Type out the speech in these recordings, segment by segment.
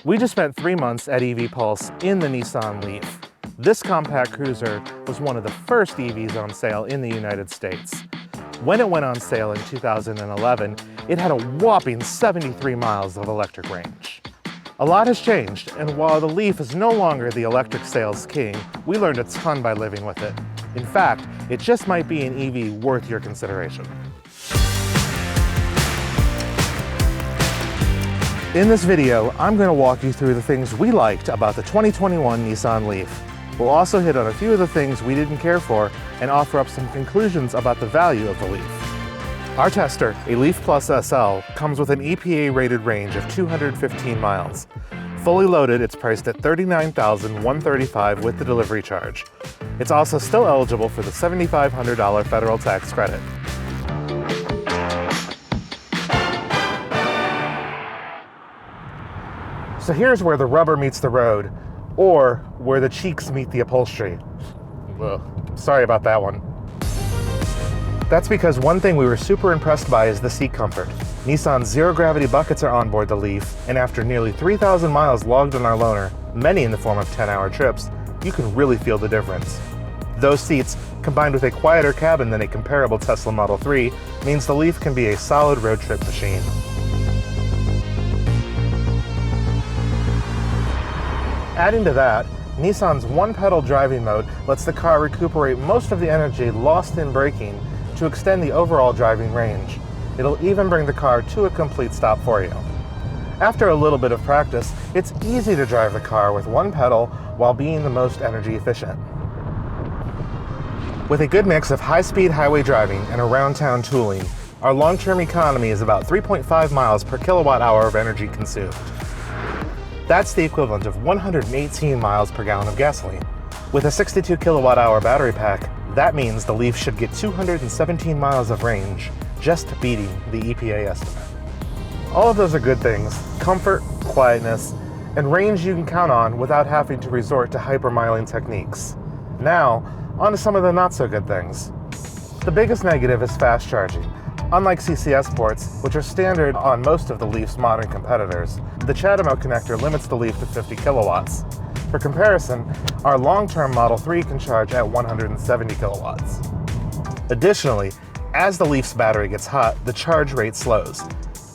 We just spent 3 months at EV Pulse in the Nissan Leaf. This compact cruiser was one of the first EVs on sale in the United States. When it went on sale in 2011, it had a whopping 73 miles of electric range. A lot has changed, and while the Leaf is no longer the electric sales king, we learned a ton by living with it. In fact, it just might be an EV worth your consideration. In this video, I'm going to walk you through the things we liked about the 2021 Nissan Leaf. We'll also hit on a few of the things we didn't care for and offer up some conclusions about the value of the Leaf. Our tester, a Leaf Plus SL, comes with an EPA-rated range of 215 miles. Fully loaded, it's priced at $39,135 with the delivery charge. It's also still eligible for the $7,500 federal tax credit. So here's where the rubber meets the road, or where the cheeks meet the upholstery. Ugh, sorry about that one. That's because one thing we were super impressed by is the seat comfort. Nissan's zero-gravity buckets are on board the Leaf, and after nearly 3,000 miles logged on our loaner, many in the form of 10-hour trips, you can really feel the difference. Those seats, combined with a quieter cabin than a comparable Tesla Model 3, means the Leaf can be a solid road trip machine. Adding to that, Nissan's one-pedal driving mode lets the car recuperate most of the energy lost in braking to extend the overall driving range. It'll even bring the car to a complete stop for you. After a little bit of practice, it's easy to drive the car with one pedal while being the most energy efficient. With a good mix of high-speed highway driving and around-town tooling, our long-term economy is about 3.5 miles per kilowatt-hour of energy consumed. That's the equivalent of 118 miles per gallon of gasoline. With a 62 kilowatt-hour battery pack, that means the Leaf should get 217 miles of range, just beating the EPA estimate. All of those are good things: comfort, quietness, and range you can count on without having to resort to hypermiling techniques. Now, on to some of the not-so-good things. The biggest negative is fast charging. Unlike CCS ports, which are standard on most of the Leaf's modern competitors, the CHAdeMO connector limits the Leaf to 50 kilowatts. For comparison, our long-term Model 3 can charge at 170 kilowatts. Additionally, as the Leaf's battery gets hot, the charge rate slows.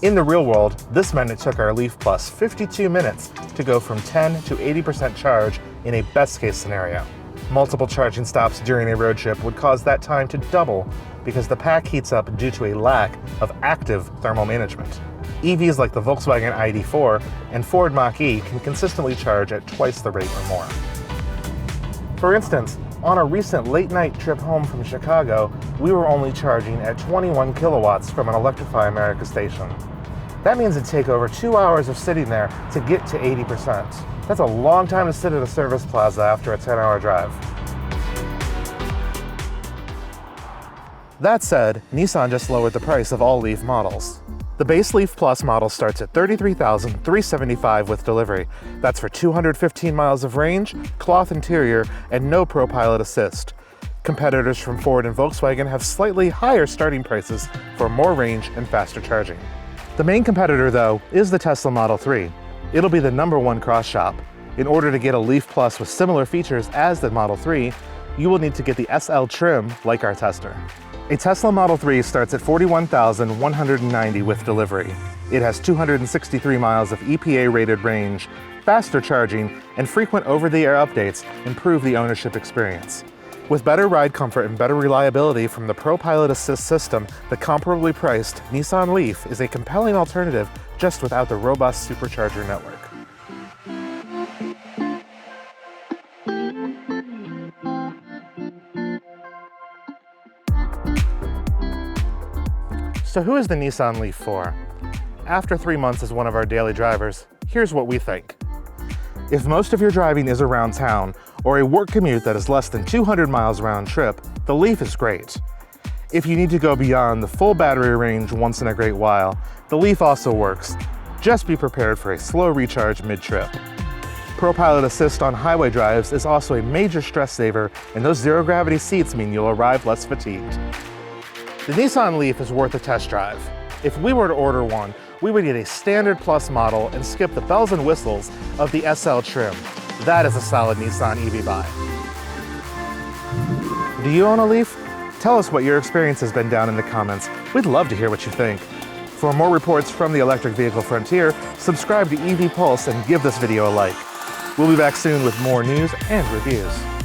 In the real world, this meant it took our Leaf Plus 52 minutes to go from 10 to 80% charge in a best-case scenario. Multiple charging stops during a road trip would cause that time to double because the pack heats up due to a lack of active thermal management. EVs like the Volkswagen ID.4 and Ford Mach-E can consistently charge at twice the rate or more. For instance, on a recent late-night trip home from Chicago, we were only charging at 21 kilowatts from an Electrify America station. That means it'd take over 2 hours of sitting there to get to 80%. That's a long time to sit at a service plaza after a 10-hour drive. That said, Nissan just lowered the price of all Leaf models. The base Leaf Plus model starts at $33,375 with delivery. That's for 215 miles of range, cloth interior, and no ProPilot assist. Competitors from Ford and Volkswagen have slightly higher starting prices for more range and faster charging. The main competitor, though, is the Tesla Model 3. It'll be the #1 cross-shop. In order to get a Leaf Plus with similar features as the Model 3, you will need to get the SL trim like our tester. A Tesla Model 3 starts at $41,190 with delivery. It has 263 miles of EPA-rated range, faster charging, and frequent over-the-air updates improve the ownership experience. With better ride comfort and better reliability from the ProPilot Assist system, the comparably priced Nissan Leaf is a compelling alternative just without the robust supercharger network. So who is the Nissan Leaf for? After 3 months as one of our daily drivers, here's what we think. If most of your driving is around town, or a work commute that is less than 200 miles round trip, the Leaf is great. If you need to go beyond the full battery range once in a great while, the Leaf also works. Just be prepared for a slow recharge mid-trip. ProPilot Assist on highway drives is also a major stress saver, and those zero-gravity seats mean you'll arrive less fatigued. The Nissan Leaf is worth a test drive. If we were to order one, we would get a standard plus model and skip the bells and whistles of the SL trim. That is a solid Nissan EV buy. Do you own a Leaf? Tell us what your experience has been down in the comments. We'd love to hear what you think. For more reports from the electric vehicle frontier, subscribe to EV Pulse and give this video a like. We'll be back soon with more news and reviews.